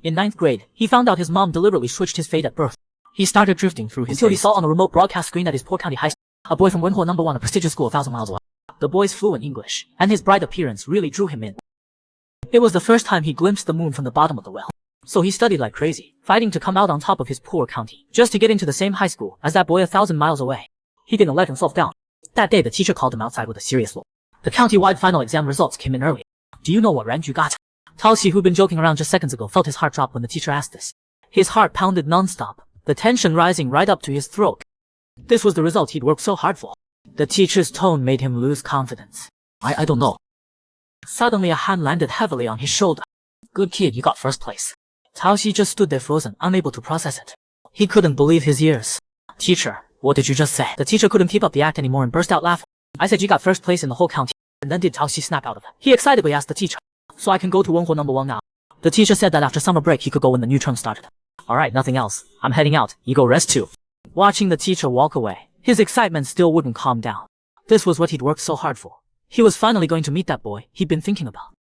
In 9th grade, he found out his mom deliberately switched his fate at birth. He started drifting through his until he saw on a remote broadcast screen at his poor county high school a boy from Wenhuo No. 1, a prestigious school 1,000 miles away. The boy's fluent English and his bright appearance really drew him in. It was the first time he glimpsed the moon from the bottom of the well. So he studied like crazy, fighting to come out on top of his poor county, just to get into the same high school as that boy 1,000 miles away. He didn't let himself down. That day the teacher called him outside with a serious look. The county-wide final exam results came in early. Do you know what rank you got? Tao Xi, who'd been joking around just seconds ago, felt his heart drop when the teacher asked this. His heart pounded non-stop, the tension rising right up to his throat. This was the result he'd worked so hard for. The teacher's tone made him lose confidence. I don't know. Suddenly a hand landed heavily on his shoulder. Good kid, you got first place. Tao Xi just stood there frozen, unable to process it. He couldn't believe his ears. Teacher, what did you just say? The teacher couldn't keep up the act anymore and burst out laughing. I said you got first place in the whole county. And then did Tao Xi snap out of it. He excitedly asked the teacher, so I can go to Wenhuo No. 1 now. The teacher said that after summer break he could go when the new term started. Alright, nothing else. I'm heading out. You go rest too. Watching the teacher walk away, his excitement still wouldn't calm down. This was what he'd worked so hard for. He was finally going to meet that boy he'd been thinking about.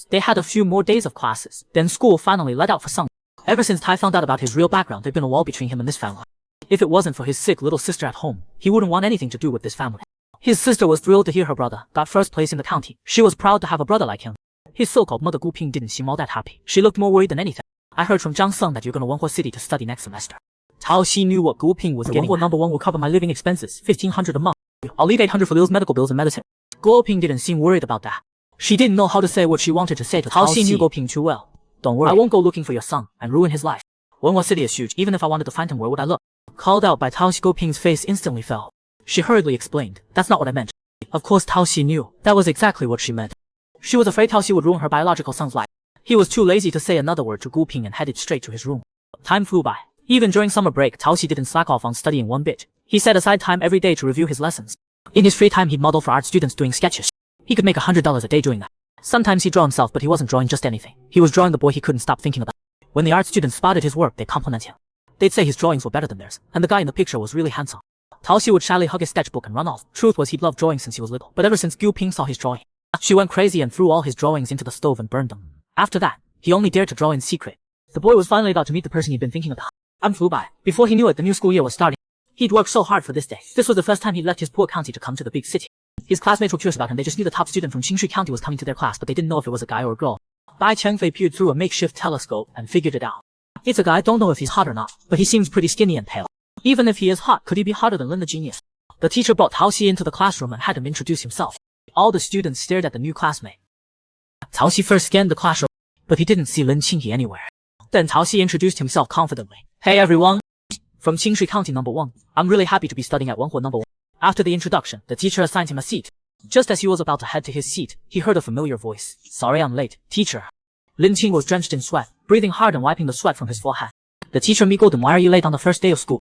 They had a few more days of classes, then school finally let out for summer. Ever since Tai found out about his real background, there'd been a wall between him and this family. If it wasn't for his sick little sister at home, he wouldn't want anything to do with this family. His sister was thrilled to hear her brother got first place in the county. She was proud to have a brother like him. His so-called mother Gu Ping didn't seem all that happy. She looked more worried than anything. I heard from Zhang Seng that you're gonna Wenhuo City to study next semester. Tao Xi knew what Gu Ping was getting. Wenhuo No. 1 will cover my living expenses, 1,500 a month. I'll leave 800 for Liu's medical bills and medicine. Gu Ping didn't seem worried about that. She didn't know how to say what she wanted to say to Tao Xi. Knew Gu Ping too well. Don't worry, I won't go looking for your son and ruin his life. Wenhuo City is huge. Even if I wanted to find him, where would I look? Called out by Tao Xi, Gu Ping's face instantly fell. She hurriedly explained, that's not what I meant. Of course Tao Xi knew that was exactly what she meant. She was afraid Tao Xi would ruin her biological son's life. He was too lazy to say another word to Gu Ping and headed straight to his room. Time flew by. Even during summer break, Tao Xi didn't slack off on studying one bit. He set aside time every day to review his lessons. In his free time he'd model for art students doing sketches. He could make $100 a day doing that. Sometimes he'd draw himself, but he wasn't drawing just anything. He was drawing the boy he couldn't stop thinking about. When the art students spotted his work, they'd compliment him. They'd say his drawings were better than theirs, and the guy in the picture was really handsome. Tao Xi would shyly hug his sketchbook and run off. Truth was he'd loved drawing since he was little, but ever since Gu Ping saw his drawing, she went crazy and threw all his drawings into the stove and burned them. After that, he only dared to draw in secret. The boy was finally about to meet the person he'd been thinking about. Time flew by. Before he knew it, the new school year was starting. He'd worked so hard for this day. This was the first time he'd left his poor county to come to the big city. His classmates were curious about him. They just knew the top student from Qingshui County was coming to their class, but they didn't know if it was a guy or a girl. Bai Chengfei peered through a makeshift telescope and figured it out. It's a guy. Don't know if he's hot or not, but he seems pretty skinny and pale. Even if he is hot, could he be hotter than Lin the genius? The teacher brought Tao Xi into the classroom and had him introduce himself. All the students stared at the new classmate. Tao Xi first scanned the classroom, but he didn't see Lin Qinghe anywhere. Then Tao Xi introduced himself confidently. Hey everyone! From Qingshui County No. 1. I'm really happy to be studying at Wenhuo No. 1. After the introduction, the teacher assigned him a seat. Just as he was about to head to his seat, he heard a familiar voice. Sorry I'm late, teacher. Lin Qing was drenched in sweat, breathing hard and wiping the sweat from his forehead. The teacher miggled him, why are you late on the first day of school?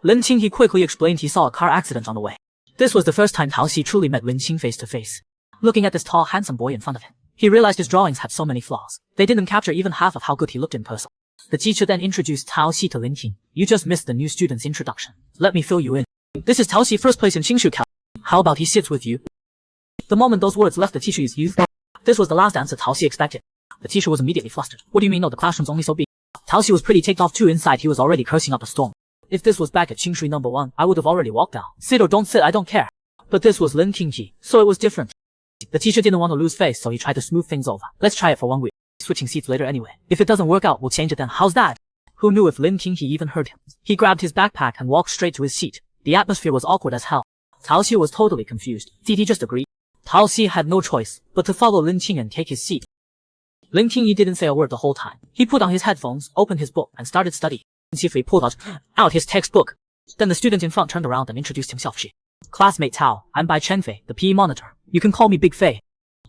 Lin Qing, he quickly explained he saw a car accident on the way. This was the first time Tao Xi truly met Lin Qing face to face. Looking at this tall, handsome boy in front of him, he realized his drawings had so many flaws. They didn't capture even half of how good he looked in person. The teacher then introduced Tao Xi to Lin Qing. You just missed the new student's introduction. Let me fill you in. This is Tao Xi, first place in Qingshui County. How about he sits with you? The moment those words left the teacher's youth, this was the last answer Tao Xi expected. The teacher was immediately flustered. What do you mean? No, the classroom's only so big. Tao Xi was pretty ticked off too. Inside he was already cursing up a storm. If this was back at Qingshui No. 1, I would have already walked out. Sit or don't sit, I don't care. But this was Lin Qinghe, so it was different. The teacher didn't want to lose face, so he tried to smooth things over. Let's try it for 1 week. Switching seats later anyway. If it doesn't work out, we'll change it then. How's that? Who knew if Lin Qinghe even heard him? He grabbed his backpack and walked straight to his seat. The atmosphere was awkward as hell. Tao Xi was totally confused. Did he just agree? Tao Xi had no choice but to follow Lin Qing and take his seat. Lin Qinghe didn't say a word the whole time. He put on his headphones, opened his book, and started studying. He pulled out his textbook. Then the student in front turned around and introduced himself. Classmate Tao, I'm Bai Chengfei, the PE monitor. You can call me Big Fei.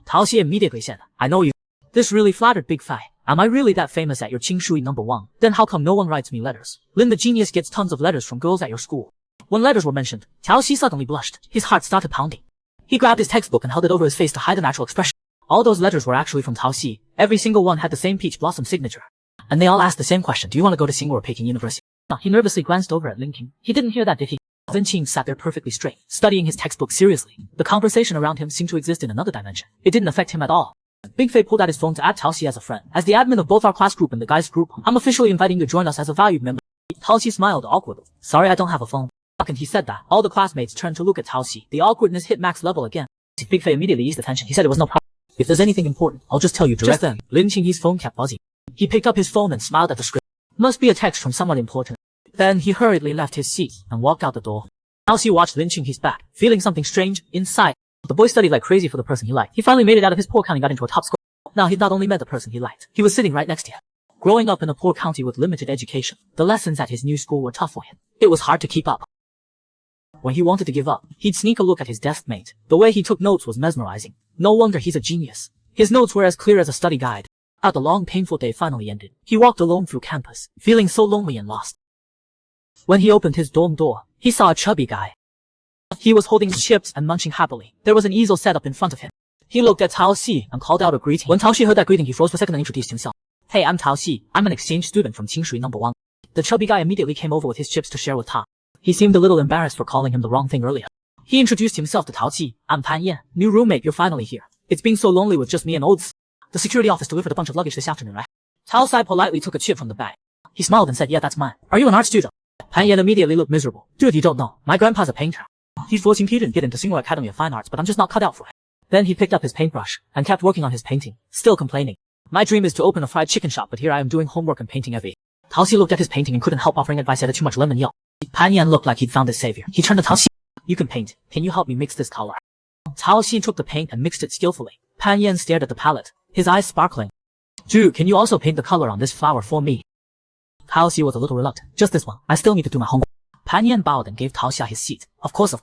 Tao Xi immediately said, I know you. This really flattered Big Fei. Am I really that famous at your Qingshui No. 1? Then how come no one writes me letters? Lin the genius gets tons of letters from girls at your school. When letters were mentioned, Tao Xi suddenly blushed. His heart started pounding. He grabbed his textbook and held it over his face to hide a natural expression. All those letters were actually from Tao Xi. Every single one had the same peach blossom signature. And they all asked the same question. Do you want to go to Tsinghua or Peking University? He nervously glanced over at Lin Qing. He didn't hear that, did he? Lin Qing sat there perfectly straight, studying his textbook seriously. The conversation around him seemed to exist in another dimension. It didn't affect him at all. Big Fei pulled out his phone to add Tao Xi as a friend. As the admin of both our class group and the guys group, I'm officially inviting you to join us as a valued member. Tao Xi smiled awkwardly. Sorry, I don't have a phone. And he said that. All the classmates turned to look at Tao Xi. The awkwardness hit max level again. Big Fei immediately eased the tension. He said it was no problem. If there's anything important, I'll just tell you directly. Just then, Lin Qingyi's phone kept buzzing. He picked up his phone and smiled at the script. Must be a text from someone important. Then he hurriedly left his seat and walked out the door. Tao Xi watched Lin Qingyi's back, feeling something strange inside. The boy studied like crazy for the person he liked. He finally made it out of his poor county and got into a top school. Now he'd not only met the person he liked, he was sitting right next to him. Growing up in a poor county with limited education, the lessons at his new school were tough for him. It was hard to keep up. When he wanted to give up, he'd sneak a look at his desk mate. The way he took notes was mesmerizing. No wonder he's a genius. His notes were as clear as a study guide. As the long, painful day finally ended, he walked alone through campus, feeling so lonely and lost. When he opened his dorm door, he saw a chubby guy. He was holding chips and munching happily. There was an easel set up in front of him. He looked at Tao Xi and called out a greeting. When Tao Xi heard that greeting, he froze for a second and introduced himself. Hey, I'm Tao Xi. I'm an exchange student from Qingshui No. 1. The chubby guy immediately came over with his chips to share with Tao. He seemed a little embarrassed for calling him the wrong thing earlier. He introduced himself to Tao Xi. I'm Pan Yan. New roommate, you're finally here. It's been so lonely with just me and Odes. The security office delivered a bunch of luggage this afternoon, right? Tao Xi politely took a chip from the bag. He smiled and said, yeah, that's mine. Are you an art student? Pan Yan immediately looked miserable. Dude, you don't know. My grandpa's a painter. He's forcing Peter to get into Single Academy of Fine Arts, but I'm just not cut out for it. Then he picked up his paintbrush and kept working on his painting, still complaining. My dream is to open a fried chicken shop, but here I am doing homework and painting every. Tao Xi looked at his painting and couldn't help offering advice. Too much lemon yellow. Pan Yan looked like he'd found his savior. He turned to Tao Xi. You can paint. Can you help me mix this color? Tao Xi took the paint and mixed it skillfully. Pan Yan stared at the palette, his eyes sparkling. Dude, can you also paint the color on this flower for me? Tao Xi was a little reluctant. Just this one. I still need to do my homework. Pan Yan bowed and gave Tao Xi his seat. Of course.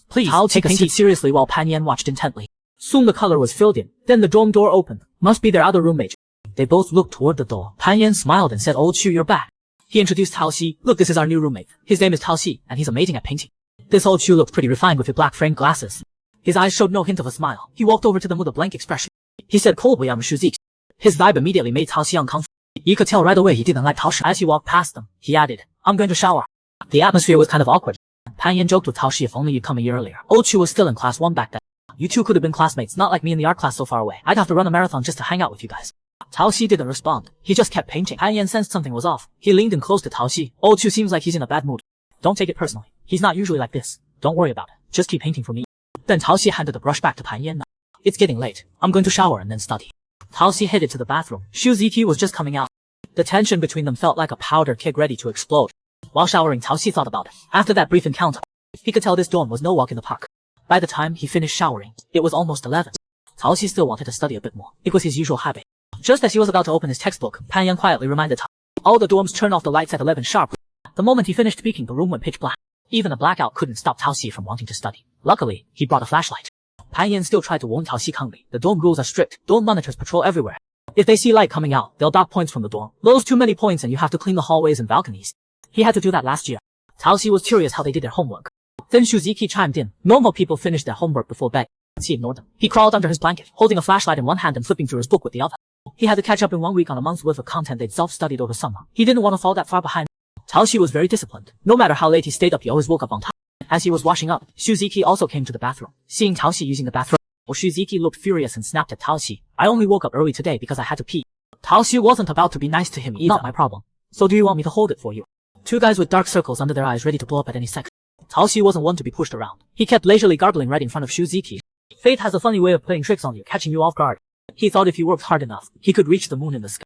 Please, Tao Xi painted seriously while Pan Yan watched intently. Soon the color was filled in. Then the dorm door opened. Must be their other roommate. They both looked toward the door. Pan Yan smiled and said, Old Chu, you're back. He introduced Tao Xi. Look, this is our new roommate. His name is Tao Xi, and he's amazing at painting. This old Chu looked pretty refined with his black framed glasses. His eyes showed no hint of a smile. He walked over to them with a blank expression. He said coldly, I'm Shu Zi. His vibe immediately made Tao Xi uncomfortable. You could tell right away he didn't like Tao Xi. As he walked past them, he added, I'm going to shower. The atmosphere was kind of awkward. Pan Yan joked with Tao Xi, if only you'd come a year earlier. Old Chu was still in class 1 back then. You two could have been classmates, not like me in the art class so far away. I'd have to run a marathon just to hang out with you guys. Tao Xi didn't respond. He just kept painting. Pan Yan sensed something was off. He leaned in close to Tao Xi. Old Chu seems like he's in a bad mood. Don't take it personally. He's not usually like this. Don't worry about it. Just keep painting for me. Then Tao Xi handed the brush back to Pan Yan. It's getting late. I'm going to shower and then study. Tao Xi headed to the bathroom. Shu Ziki was just coming out. The tension between them felt like a powder keg ready to explode. While showering, Tao Xi thought about it. After that brief encounter, he could tell this dorm was no walk in the park. By the time he finished showering, it was almost 11. Tao Xi still wanted to study a bit more. It was his usual habit. Just as he was about to open his textbook, Pan Yan quietly reminded Tao. All the dorms turn off the lights at 11 sharp. The moment he finished speaking, the room went pitch black. Even a blackout couldn't stop Tao Xi from wanting to study. Luckily, he brought a flashlight. Pan Yan still tried to warn Tao Xi calmly. The dorm rules are strict. Dorm monitors patrol everywhere. If they see light coming out, they'll dock points from the dorm. Lose too many points and you have to clean the hallways and balconies. He had to do that last year. Tao Xi was curious how they did their homework. Then Shu Ziki chimed in. Normal people finish their homework before bed. He ignored them. He crawled under his blanket, holding a flashlight in one hand and flipping through his book with the other. He had to catch up in 1 week on a month's worth of content they'd self-studied over summer. He didn't want to fall that far behind. Tao Xi was very disciplined. No matter how late he stayed up, he always woke up on time. As he was washing up, Shu Ziki also came to the bathroom. Seeing Tao Xi using the bathroom, Shu Ziki looked furious and snapped at Tao Xi. I only woke up early today because I had to pee. Tao Xi wasn't about to be nice to him either. Not my problem. So do you want me to hold it for you? Two guys with dark circles under their eyes ready to blow up at any second. Tao Xi wasn't one to be pushed around. He kept leisurely gargling right in front of Shu Ziki. Fate has a funny way of playing tricks on you, catching you off guard. He thought if he worked hard enough, he could reach the moon in the sky.